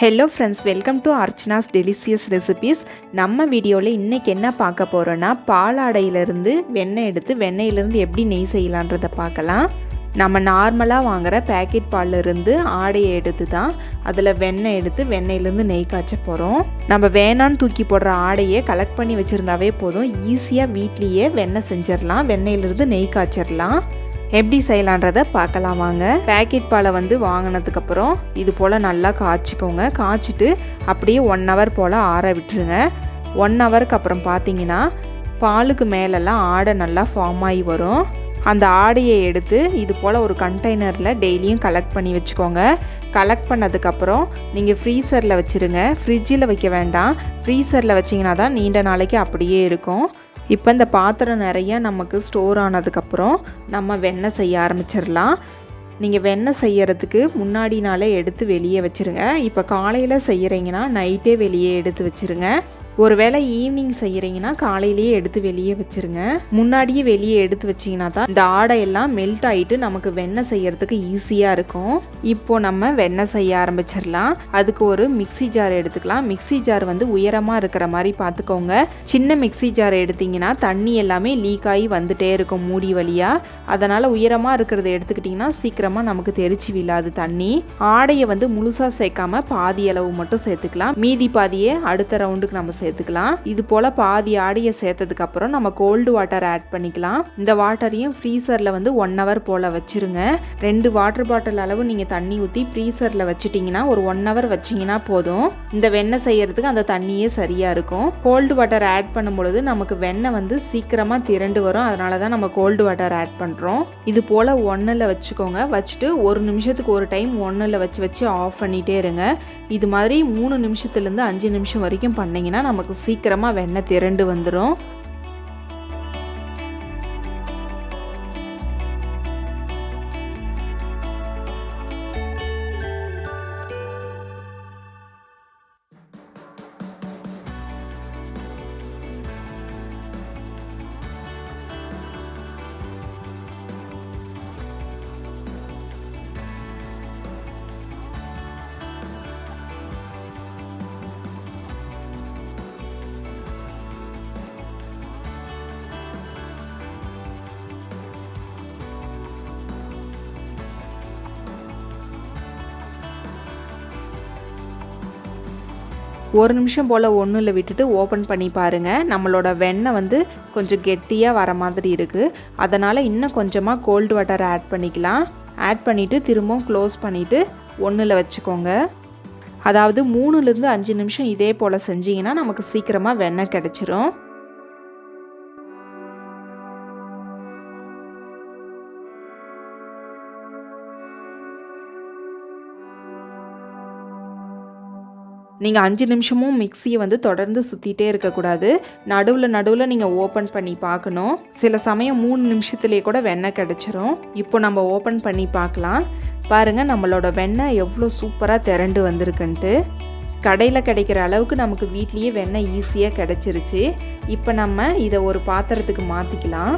Hello friends, welcome to Archana's delicious recipes. நம்ம வீடியோவில் இன்றைக்கி என்ன பார்க்க போகிறோன்னா, பாலாடையிலேருந்து வெண்ணெய் எடுத்து வெண்ணெயிலேருந்து எப்படி நெய் செய்யலான்றதை பார்க்கலாம். நம்ம நார்மலாக வாங்குகிற பேக்கெட் பாலிலிருந்து ஆடையை எடுத்து தான் அதில் வெண்ணெய் எடுத்து வெண்ணெயிலேருந்து நெய் காய்ச்ச போகிறோம். நம்ம வேணான்னு தூக்கி போடுற ஆடையை கலெக்ட் பண்ணி வச்சுருந்தாவே போதும், ஈஸியாக வீட்லேயே வெண்ணெய் செஞ்சிடலாம், வெண்ணெயிலேருந்து நெய் காய்ச்சிடலாம். எப்படி செய்யலான்றதை பார்க்கலாம் வாங்க. பேக்கெட் பாலை வாங்கினதுக்கப்புறம் இது போல் நல்லா காய்ச்சிக்கோங்க. காய்ச்சிட்டு அப்படியே 1 hour போல் ஆற விட்டுருங்க. 1 hourக்கு அப்புறம் பார்த்தீங்கன்னா பாலுக்கு மேலெல்லாம் ஆடை நல்லா ஃபார்ம் ஆகி வரும். அந்த ஆடையை எடுத்து இது போல் ஒரு கண்டெய்னரில் டெய்லியும் கலெக்ட் பண்ணி வச்சுக்கோங்க. கலெக்ட் பண்ணதுக்கப்புறம் நீங்கள் ஃப்ரீசரில் வச்சுருங்க. ஃப்ரிட்ஜில் வைக்க வேண்டாம், ஃப்ரீசரில் வச்சிங்கன்னா தான் நீண்ட நாளைக்கு அப்படியே இருக்கும். இப்போ இந்த பாத்திரம் நிறையா நமக்கு ஸ்டோர் ஆனதுக்கப்புறம் நம்ம வெண்ணெய் செய்ய ஆரம்பிச்சிடலாம். நீங்கள் வெண்ணெய் செய்யறதுக்கு முன்னாடி நாளே எடுத்து வெளியே வச்சுருங்க. இப்போ காலையில் செய்கிறீங்கன்னா நைட்டே வெளியே எடுத்து வச்சுருங்க. ஒருவேளை ஈவினிங் செய்கிறீங்கன்னா காலையிலேயே எடுத்து வெளியே வச்சுருங்க. முன்னாடியே வெளியே எடுத்து வச்சிங்கன்னா தான் இந்த ஆடையெல்லாம் மெல்ட் ஆகிட்டு நமக்கு வெண்ணெய் செய்யறதுக்கு ஈஸியாக இருக்கும். இப்போது நம்ம வெண்ணெய் செய்ய ஆரம்பிச்சிடலாம். அதுக்கு ஒரு மிக்சி ஜார் எடுத்துக்கலாம். மிக்சி ஜார் உயரமாக இருக்கிற மாதிரி பார்த்துக்கோங்க. சின்ன மிக்சி ஜார் எடுத்திங்கன்னா தண்ணி எல்லாமே லீக் ஆகி வந்துட்டே இருக்கும் மூடி வழியாக. அதனால் உயரமாக இருக்கிறத எடுத்துக்கிட்டிங்கன்னா சீக்கிரமாக நமக்கு தெரிச்சு விழாது தண்ணி. ஆடையை முழுசாக சேர்க்காம பாதி அளவு மட்டும் சேர்த்துக்கலாம். மீதி பாதியை அடுத்த ரவுண்டுக்கு நம்ம சேர்த்துக்கலாம். இது போல பாதி ஆடையை சேர்த்ததுக்கு அப்புறம் நம்ம கோல்டு வாட்டர் ஆட் பண்ணிக்கலாம். இந்த வாட்டரையும் ஃப்ரீசரில் 1 hour போல வச்சிருங்க. 2 வாட்டர் பாட்டில் அளவு நீங்கள் தண்ணி ஊற்றி ஃப்ரீசரில் வச்சிட்டிங்கன்னா ஒரு 1 hour வச்சிங்கன்னா போதும். இந்த வெண்ணெய் செய்யறதுக்கு அந்த தண்ணியே சரியாக இருக்கும். கோல்டு வாட்டர் ஆட் பண்ணும் பொழுது நமக்கு வெண்ணெய் சீக்கிரமாக திரண்டு வரும். அதனால தான் நம்ம கோல்டு வாட்டர் ஆட் பண்ணுறோம். இது போல் 1ல் வச்சுக்கோங்க. வச்சுட்டு 1 நிமிஷத்துக்கு ஒரு டைம் 1ல் வச்சு ஆஃப் பண்ணிகிட்டே இருங்க. இது மாதிரி 3 நிமிஷத்துலேருந்து 5 நிமிஷம் வரைக்கும் பண்ணிங்கன்னா நமக்கு சீக்கிரமாக வெண்ணெய் திரண்டு வந்துடும். ஒரு நிமிஷம் போல் 1ல் விட்டுட்டு ஓப்பன் பண்ணி பாருங்கள். நம்மளோட வெண்ணெய் கொஞ்சம் கெட்டியாக வர மாதிரி இருக்குது. அதனால் இன்னும் கொஞ்சமாக கோல்டு வாட்டர் ஆட் பண்ணிக்கலாம். ஆட் பண்ணிவிட்டு திரும்பவும் க்ளோஸ் பண்ணிவிட்டு 1ல் வச்சுக்கோங்க. அதாவது 3லேருந்து 5 நிமிஷம் இதே போல் செஞ்சிங்கன்னா நமக்கு சீக்கிரமாக வெண்ணெய் கிடச்சிரும். நீங்கள் 5 நிமிஷமும் மிக்சியை தொடர்ந்து சுற்றிட்டே இருக்கக்கூடாது. நடுவில் நீங்கள் ஓப்பன் பண்ணி பார்க்கணும். சில சமயம் 3 நிமிஷத்துலேயே கூட வெண்ணெய் கிடச்சிரும். இப்போ நம்ம ஓப்பன் பண்ணி பார்க்கலாம். பாருங்கள், நம்மளோட வெண்ணெய் எவ்வளோ சூப்பராக திரண்டு வந்திருக்குன்ட்டு. கடையில் கிடைக்கிற அளவுக்கு நமக்கு வீட்லேயே வெண்ணெய் ஈஸியாக கிடச்சிருச்சு. இப்போ நம்ம இதை ஒரு பாத்திரத்துக்கு மாற்றிக்கலாம்.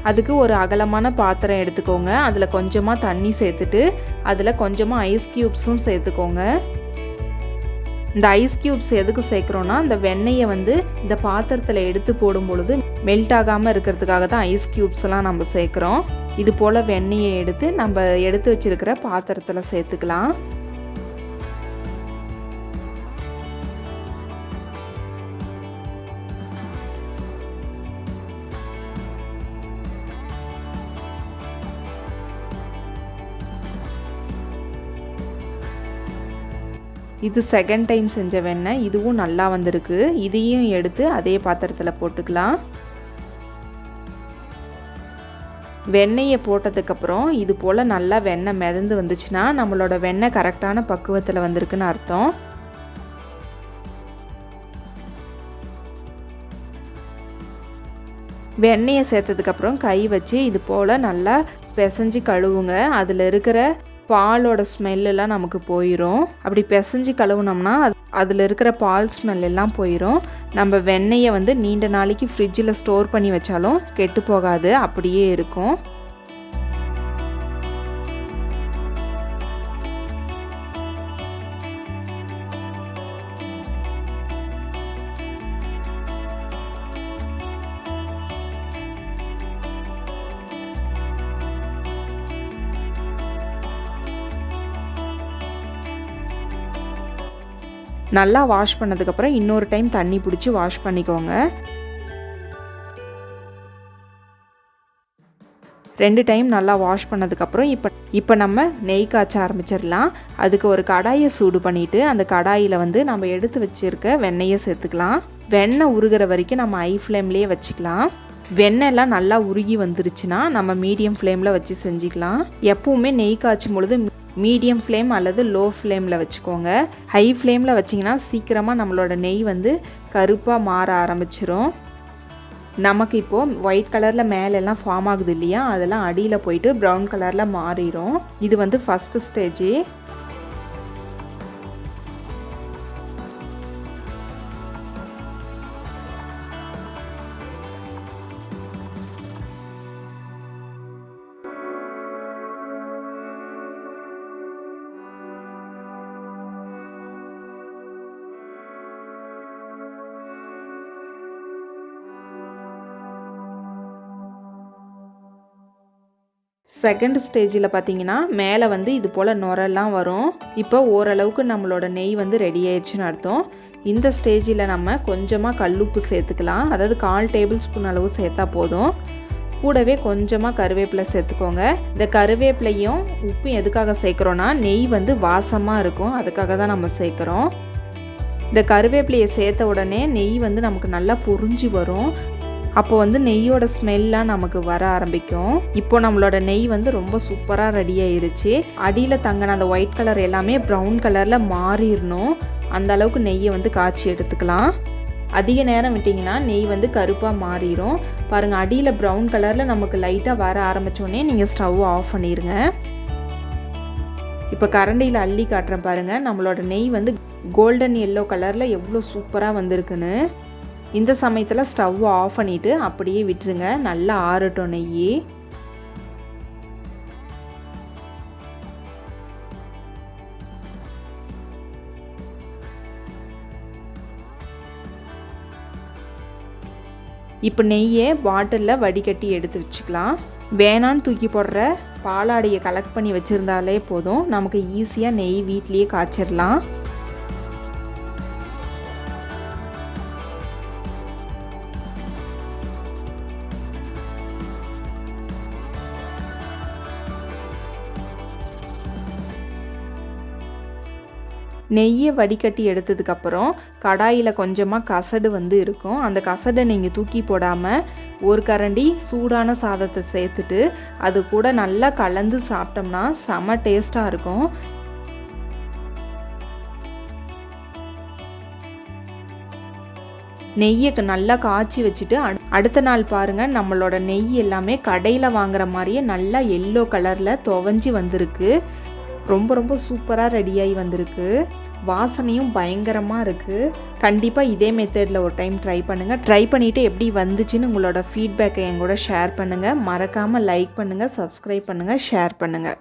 அதுக்கு ஒரு அகலமான பாத்திரம் எடுத்துக்கோங்க. அதில் கொஞ்சமாக தண்ணி சேர்த்துட்டு அதில் கொஞ்சமாக ஐஸ் க்யூப்ஸும் சேர்த்துக்கோங்க. இந்த ஐஸ் க்யூப்ஸ் எதுக்கு சேர்க்குறோன்னா, இந்த வெண்ணெயை இந்த பாத்திரத்தில் எடுத்து போடும் பொழுது மெல்ட் ஆகாமல் இருக்கிறதுக்காக தான் ஐஸ் க்யூப்ஸ்லாம் நம்ம சேர்க்குறோம். இது போல் வெண்ணெயை எடுத்து நம்ம எடுத்து வச்சுருக்கிற பாத்திரத்தில் சேர்த்துக்கலாம். இது செகண்ட் டைம் செஞ்ச வெண்ணெய். இதுவும் நல்லா வந்திருக்கு. இதையும் எடுத்து அதே பாத்திரத்தில் போட்டுக்கலாம். வெண்ணெயை போட்டதுக்கப்புறம் இது போல் நல்லா வெண்ணெய் மிதந்து வந்துச்சுன்னா நம்மளோட வெண்ணெய் கரெக்டான பக்குவத்தில் வந்திருக்குன்னு அர்த்தம். வெண்ணெயை சேர்த்ததுக்கப்புறம் கை வச்சு இது போல் நல்லா பிசைஞ்சு கழுவுங்க. அதில் இருக்கிற பாலோட ஸ்மெல்லாம் நமக்கு போயிடும். அப்படி பிசைஞ்சு கழுவுனோம்னா அதில் இருக்கிற பால் ஸ்மெல் எல்லாம் போயிடும். நம்ம வெண்ணெயை வந்து நீண்ட நாளைக்கு ஃப்ரிட்ஜில் ஸ்டோர் பண்ணி வச்சாலும் கெட்டு போகாது, அப்படியே இருக்கும். நல்லா வாஷ் பண்ணதுக்கப்புறம் இன்னொரு டைம் தண்ணி பிடிச்சி வாஷ் பண்ணிக்கோங்க. 2 டைம் நல்லா வாஷ் பண்ணதுக்கப்புறம் இப்போ நம்ம நெய் காய்ச்ச ஆரம்பிச்சிடலாம். அதுக்கு ஒரு கடாயை சூடு பண்ணிவிட்டு அந்த கடாயில் வந்து நம்ம எடுத்து வச்சுருக்க வெண்ணெயை சேர்த்துக்கலாம். வெண்ணெய் உருகிற வரைக்கும் நம்ம ஹை ஃப்ளேம்லேயே வச்சுக்கலாம். வெண்ணெய்லாம் நல்லா உருகி வந்துருச்சுன்னா நம்ம மீடியம் ஃப்ளேமில் வச்சு செஞ்சுக்கலாம். எப்பவுமே நெய் காய்ச்சும் பொழுது மீடியம் ஃப்ளேம் அல்லது லோ ஃப்ளேமில் வச்சுக்கோங்க. ஹை ஃப்ளேமில் வச்சிங்கன்னா சீக்கிரமாக நம்மளோட நெய் வந்து கருப்பாக மாற ஆரம்பிச்சிரும். நமக்கு இப்போது ஒயிட் கலரில் மேலெல்லாம் ஃபார்ம் ஆகுது இல்லையா, அதெல்லாம் அடியில் போயிட்டு ப்ரௌன் கலரில் மாறிடும். இது வந்து ஃபஸ்ட்டு ஸ்டேஜ். செகண்ட் ஸ்டேஜில் பார்த்தீங்கன்னா மேலே வந்து இது போல் நுரெல்லாம் வரும். இப்போ ஓரளவுக்கு நம்மளோட நெய் வந்து ரெடி ஆயிடுச்சுன்னு அர்த்தம். இந்த ஸ்டேஜில் நம்ம கொஞ்சமாக கல்லுப்பு சேர்த்துக்கலாம். அதாவது 1/4 டேபிள் ஸ்பூன் அளவு சேர்த்தா போதும். கூடவே கொஞ்சமாக கருவேப்பிலை சேர்த்துக்கோங்க. இந்த கருவேப்பிலையும் உப்பும் எதுக்காக சேர்க்குறோன்னா நெய் வந்து வாசமாக இருக்கும், அதுக்காக தான் நம்ம சேர்க்குறோம். இந்த கருவேப்பிலையை சேர்த்த உடனே நெய் வந்து நமக்கு நல்லா பொரிஞ்சு வரும். அப்போ வந்து நெய்யோட ஸ்மெல்லாம் நமக்கு வர ஆரம்பிக்கும். இப்போ நம்மளோட நெய் வந்து ரொம்ப சூப்பராக ரெடி ஆயிருச்சு. அடியில் தங்கின அந்த ஒயிட் கலர் எல்லாமே ப்ரௌன் கலரில் மாறிடணும். அந்த அளவுக்கு நெய்யை வந்து காய்ச்சி எடுத்துக்கலாம். அதிக நேரம் விட்டிங்கன்னா நெய் வந்து கருப்பாக மாறிடும். பாருங்கள், அடியில் ப்ரௌன் கலரில் நமக்கு லைட்டாக வர ஆரம்பித்தோடனே நீங்கள் ஸ்டவ் ஆஃப் பண்ணிடுங்க. இப்போ கரண்டியில் அள்ளி காட்டுறேன் பாருங்கள், நம்மளோட நெய் வந்து கோல்டன் எல்லோ கலரில் எவ்வளோ சூப்பராக வந்திருக்குன்னு. இந்த சமயத்தில் ஸ்டவ் ஆஃப் பண்ணிவிட்டு அப்படியே விட்டுருங்க, நல்லா ஆறட்டும் நெய். இப்போ நெய்யை பாட்டிலில் வடிகட்டி எடுத்து வச்சுக்கலாம். வேணான்னு தூக்கி போடுற பாலாடையை கலெக்ட் பண்ணி வச்சுருந்தாலே போதும், நமக்கு ஈஸியாக நெய் வீட்லேயே காய்ச்சிடலாம். நெய்யை வடிகட்டி எடுத்ததுக்கப்புறம் கடாயில் கொஞ்சமாக கசடு வந்து இருக்கும். அந்த கசடை நீங்கள் தூக்கி போடாமல் ஒரு கரண்டி சூடான சாதத்தை சேர்த்துட்டு அது கூட நல்லா கலந்து சாப்பிட்டோம்னா செம டேஸ்ட்டாக இருக்கும். நெய்யை நல்லா காய்ச்சி வச்சுட்டு அடுத்த நாள் பாருங்கள், நம்மளோட நெய் எல்லாமே கடையில் வாங்குற மாதிரியே நல்லா எல்லோ கலரில் துவஞ்சி வந்திருக்கு. ரொம்ப ரொம்ப சூப்பராக ரெடியாகி வந்திருக்கு. வாசனையும் பயங்கரமாக இருக்குது. கண்டிப்பாக இதே மெத்தடில் ஒரு டைம் ட்ரை பண்ணுங்கள். ட்ரை பண்ணிவிட்டு எப்படி வந்துச்சுன்னு உங்களோட ஃபீட்பேக்கை என் கூட ஷேர் பண்ணுங்கள். மறக்காமல் லைக் பண்ணுங்கள், சப்ஸ்கிரைப் பண்ணுங்கள், ஷேர் பண்ணுங்கள்.